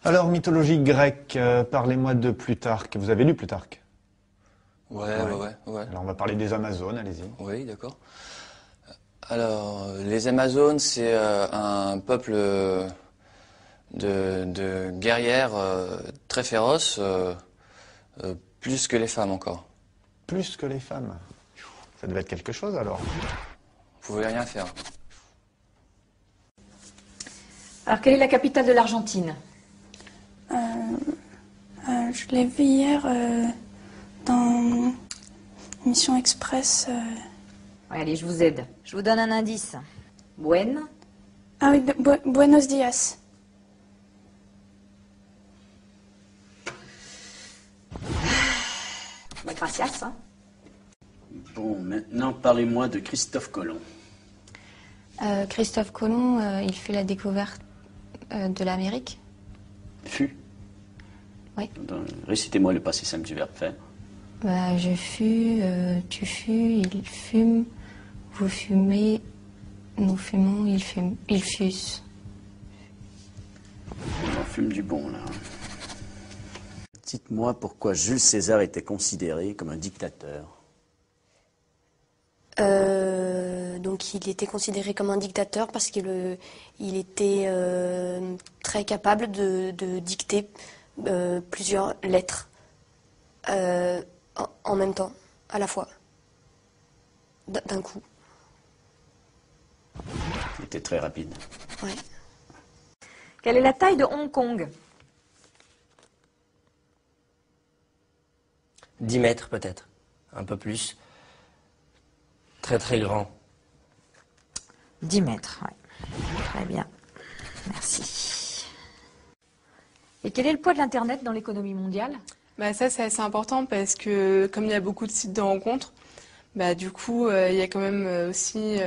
Alors, mythologie grecque, parlez-moi de Plutarque. Vous avez lu Plutarque? Ouais. Alors, on va parler des Amazones, allez-y. Oui, d'accord. Alors, les Amazones, c'est un peuple de guerrières très féroces, plus que les femmes encore. Plus que les femmes. Ça devait être quelque chose, alors. Vous pouvez rien faire. Alors, quelle est la capitale de l'Argentine? Je l'ai vu hier dans Mission Express. Ouais, allez, je vous aide. Je vous donne un indice. Ah oui, Buenos Dias. Gracias. Hein. Bon, maintenant parlez-moi de Christophe Colomb. Christophe Colomb, il fait la découverte de l'Amérique. Fut. Oui. Récitez-moi le passé simple du verbe faire. Je fus, tu fus, il fume, vous fumez, nous fumons, ils fussent. On en fume du bon, là. Dites-moi pourquoi Jules César était considéré comme un dictateur. Donc il était considéré comme un dictateur parce qu'il était très capable de dicter plusieurs lettres en même temps, à la fois, d'un coup. Il était très rapide. Ouais. Quelle est la taille de Hong Kong? 10 mètres peut-être, un peu plus. Très très grand. 10 mètres, ouais. Très bien. Merci. Et quel est le poids de l'Internet dans l'économie mondiale? Ça, c'est assez important parce que comme il y a beaucoup de sites de rencontres, du coup, il y a quand même aussi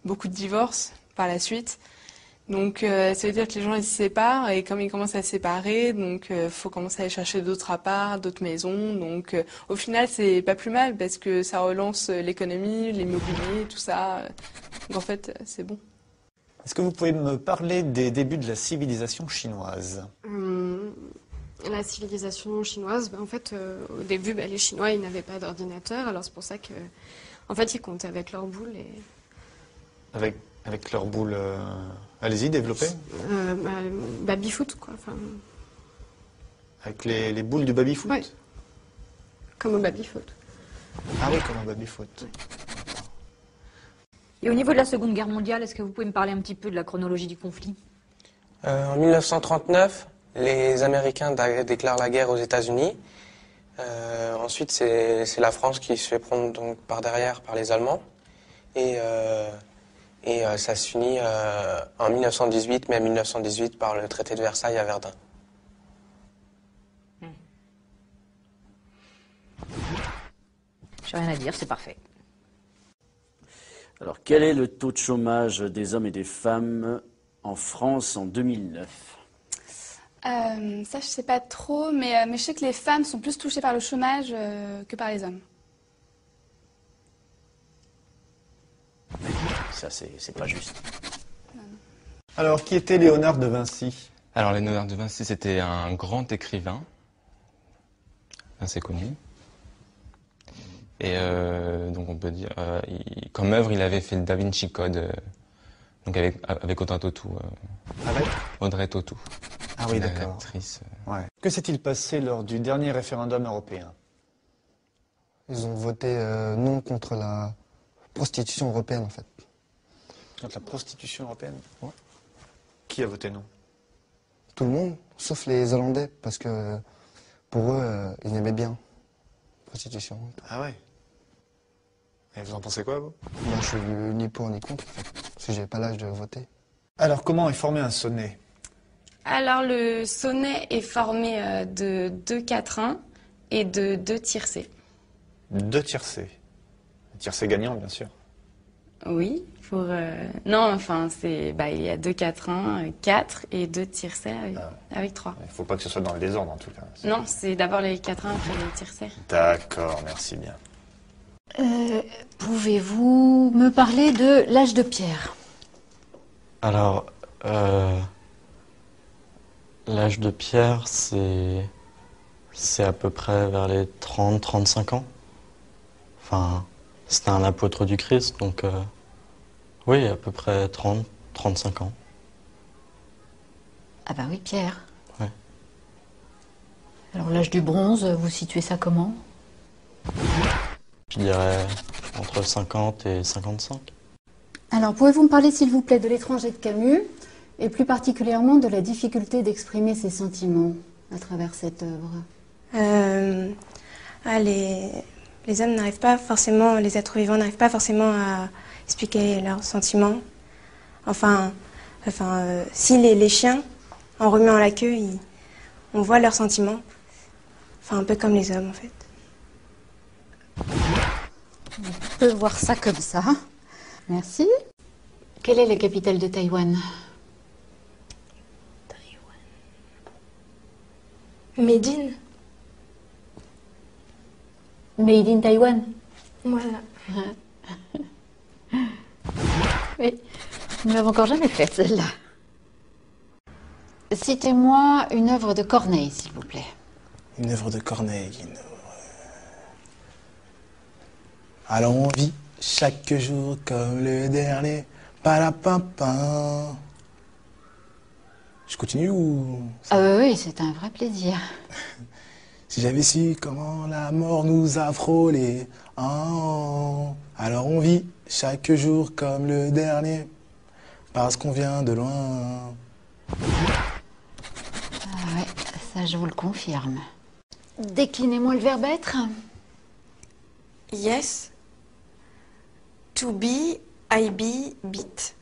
beaucoup de divorces par la suite. Donc, ça veut dire que les gens, ils se séparent et comme ils commencent à se séparer, donc faut commencer à aller chercher d'autres apparts, d'autres maisons. Donc, au final, c'est pas plus mal parce que ça relance l'économie, l'immobilier, tout ça. Donc, en fait, c'est bon. Est-ce que vous pouvez me parler des débuts de la civilisation chinoise? La civilisation chinoise, en fait, au début, les Chinois, ils n'avaient pas d'ordinateur, alors c'est pour ça que, en fait, ils comptaient avec leurs boules et... Avec leurs boules... Allez-y, développez. Baby-foot, quoi. Enfin... Avec les boules du baby-foot? Oui. Comme au baby-foot. Ah oui, comme au baby-foot. Ouais. Et au niveau de la Seconde Guerre mondiale, est-ce que vous pouvez me parler un petit peu de la chronologie du conflit? En 1939, les Américains déclarent la guerre aux États-Unis. Ensuite, c'est la France qui se fait prendre donc par derrière par les Allemands. Et ça se finit en 1918, mai 1918, par le traité de Versailles à Verdun. J'ai rien à dire, c'est parfait. Alors, quel est le taux de chômage des hommes et des femmes en France en 2009? Ça, je sais pas trop, mais je sais que les femmes sont plus touchées par le chômage que par les hommes. Ça, c'est pas juste. Alors, qui était Léonard de Vinci? Alors, Léonard de Vinci, c'était un grand écrivain, assez connu. Et donc, on peut dire, comme œuvre, il avait fait le Da Vinci Code, donc avec Audrey Tautou. Avec Audrey Tautou. Ah oui, d'accord. Actrice. Ouais. Que s'est-il passé lors du dernier référendum européen? Ils ont voté non contre la prostitution européenne, en fait. Contre la prostitution européenne? Ouais. Qui a voté non? Tout le monde, sauf les Hollandais, parce que pour eux, ils aimaient bien la prostitution. Ah ouais. Et vous en pensez quoi, vous? Moi, je suis ni pour ni contre, en fait, parce que j'ai pas l'âge de voter. Alors, comment est formé un sonnet? Alors, le sonnet est formé de 2 quatrains et de 2 tiercés. 2 tiercés. Tiercé gagnant, bien sûr. Oui, pour... Non, enfin, c'est... il y a 2 quatrains, 4 et 2 tiercés avec 3. Il ne faut pas que ce soit dans le désordre, en tout cas. Non, c'est d'abord les quatrains, après les tiercés. D'accord, merci bien. Pouvez-vous me parler de l'âge de pierre? Alors, l'âge de pierre, c'est un grand écrivain, assez connu. Et donc, on peut dire, comme œuvre, il avait fait le Da Vinci Code, donc avec Audrey Tautou. Et L'âge de Pierre, c'est à peu près vers les 30-35 ans. Enfin, c'était un apôtre du Christ, donc oui, à peu près 30-35 ans. Ah bah oui, Pierre. Ouais. Alors l'âge du bronze, vous situez ça comment? Je dirais entre 50 et 55. Alors, pouvez-vous me parler, s'il vous plaît, de l'étranger de Camus, et plus particulièrement de la difficulté d'exprimer ses sentiments à travers cette œuvre? Les hommes n'arrivent pas forcément, les êtres vivants n'arrivent pas forcément à expliquer leurs sentiments. Si les chiens, en remuant la queue, on voit leurs sentiments. Enfin, un peu comme les hommes, en fait. On peut voir ça comme ça. Merci. Quelle est la capitale de Taïwan? Médine. Made in Taïwan. Voilà. Oui, nous l'avons encore jamais faite, celle-là. Citez-moi une œuvre de Corneille, s'il vous plaît. Une œuvre de Corneille. Alors on vit chaque jour comme le dernier. Palapapin. Je continue ou... Ah oui, c'est un vrai plaisir. Si j'avais su comment la mort nous a frôlés. Oh, alors on vit chaque jour comme le dernier. Parce qu'on vient de loin. Ah ouais, ça je vous le confirme. Déclinez-moi le verbe être. Yes. To be, I be, beat.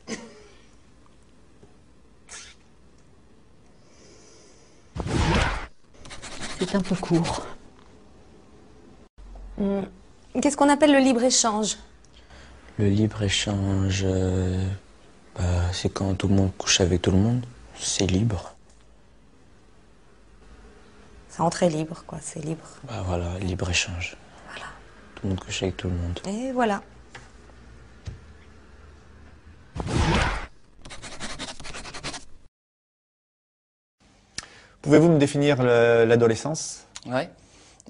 C'est un peu court. Qu'est-ce qu'on appelle le libre-échange? Le libre-échange, c'est quand tout le monde couche avec tout le monde. C'est libre. C'est entrée libre, quoi, c'est libre. Bah voilà, libre-échange. Voilà. Tout le monde couche avec tout le monde. Et voilà. Pouvez-vous me définir l'adolescence? Ouais.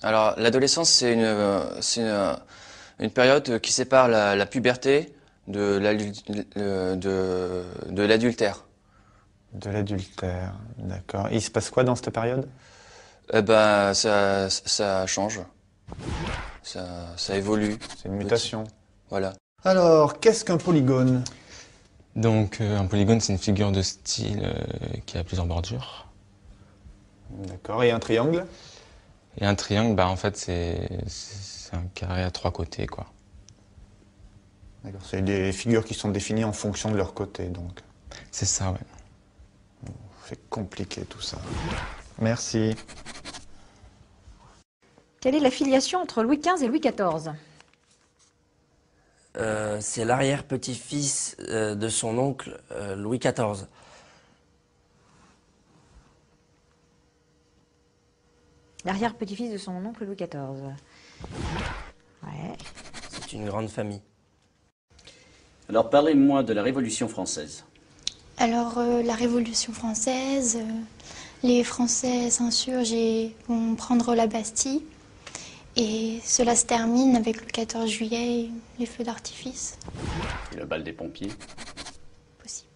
Alors, l'adolescence, c'est une période qui sépare la puberté de l'adultère. De l'adultère, d'accord. Il se passe quoi dans cette période? Eh ben, ça change. Ça évolue. C'est une mutation. Voilà. Alors, qu'est-ce qu'un polygone? Donc, un polygone, c'est une figure de style qui a plusieurs bordures. D'accord. Et un triangle? Et un triangle, en fait, c'est un carré à 3 côtés, quoi. D'accord. C'est des figures qui sont définies en fonction de leur côté, donc. C'est ça, ouais. C'est compliqué tout ça. Merci. Quelle est la filiation entre Louis XV et Louis XIV? C'est l'arrière-petit-fils de son oncle Louis XIV. L'arrière-petit-fils de son oncle Louis XIV. Ouais. C'est une grande famille. Alors parlez-moi de la Révolution française. Alors la Révolution française, les Français s'insurgent et vont prendre la Bastille. Et cela se termine avec le 14 juillet et les feux d'artifice. Et le bal des pompiers. Possible.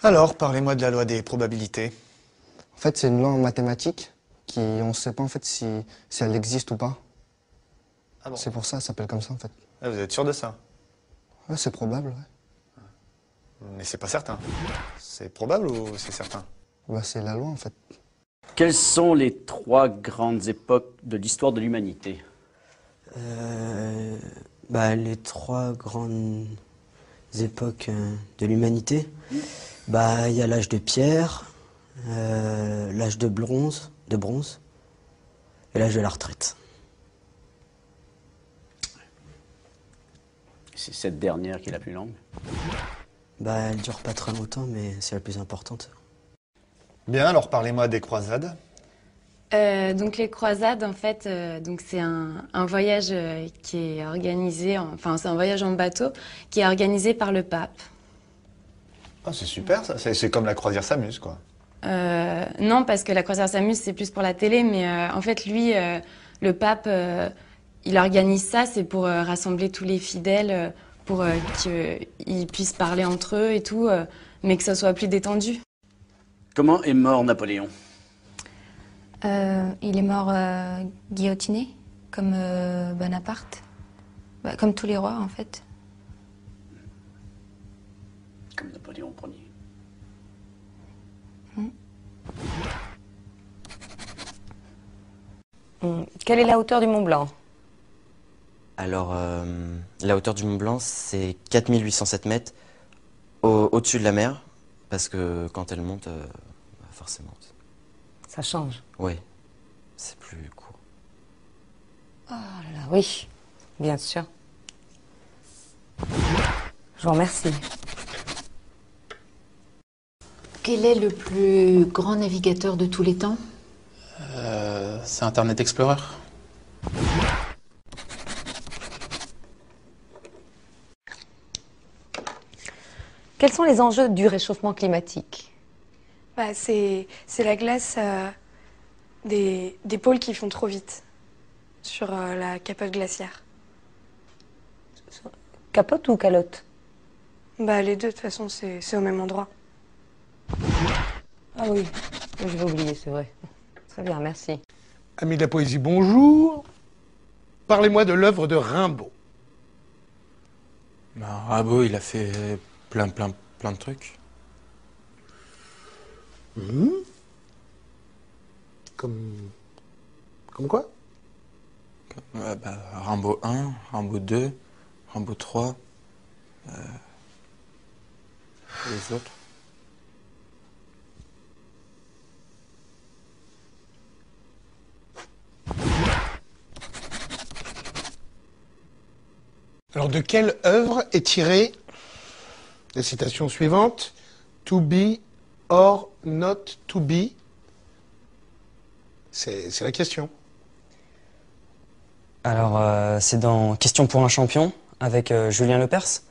Alors, parlez-moi de la loi des probabilités. En fait, c'est une loi en mathématiques qui, on ne sait pas en fait si elle existe ou pas. Ah bon? C'est pour ça, ça s'appelle comme ça en fait. Ah, vous êtes sûr de ça? Ouais, c'est probable, ouais. Mais c'est pas certain. C'est probable ou c'est certain? Bah, c'est la loi en fait. Quelles sont les 3 grandes époques de l'histoire de l'humanité? Les 3 grandes époques de l'humanité, il y a l'âge de pierre, l'âge de bronze et l'âge de la retraite. C'est cette dernière qui est la plus longue. Elle dure pas très longtemps, mais c'est la plus importante. Bien, alors parlez-moi des croisades. Donc les croisades, en fait, c'est un voyage qui est organisé, c'est un voyage en bateau qui est organisé par le pape. Ah, c'est super ça, c'est comme la croisière s'amuse quoi. Non, parce que la croisière s'amuse, c'est plus pour la télé, mais en fait, lui, le pape, il organise ça, c'est pour rassembler tous les fidèles, pour qu'ils puissent parler entre eux et tout, mais que ça soit plus détendu. Comment est mort Napoléon? Il est mort guillotiné, comme Bonaparte. Bah, comme tous les rois, en fait. Comme Napoléon Ier. Quelle est la hauteur du Mont Blanc? Alors, la hauteur du Mont Blanc, c'est 4807 mètres au-dessus de la mer, parce que quand elle monte, forcément. Ça change. Oui, c'est plus court. Oh là, oui, bien sûr. Je vous remercie. Quel est le plus grand navigateur de tous les temps? C'est Internet Explorer. Quels sont les enjeux du réchauffement climatique? Bah, c'est la glace des pôles qui font trop vite sur la capote glaciaire. Capote ou calotte? Bah, les deux, de toute façon, c'est au même endroit. Ah oui, je vais oublier, c'est vrai. Très bien, merci. Amis de la poésie, bonjour. Parlez-moi de l'œuvre de Rimbaud. Ben, Rimbaud, il a fait plein de trucs. Comme quoi? Rimbaud 1, Rimbaud 2, Rimbaud 3, les autres. Alors, de quelle œuvre est tirée la citation suivante? To be or not to be? C'est la question. Alors, c'est dans Question pour un champion, avec Julien Lepers.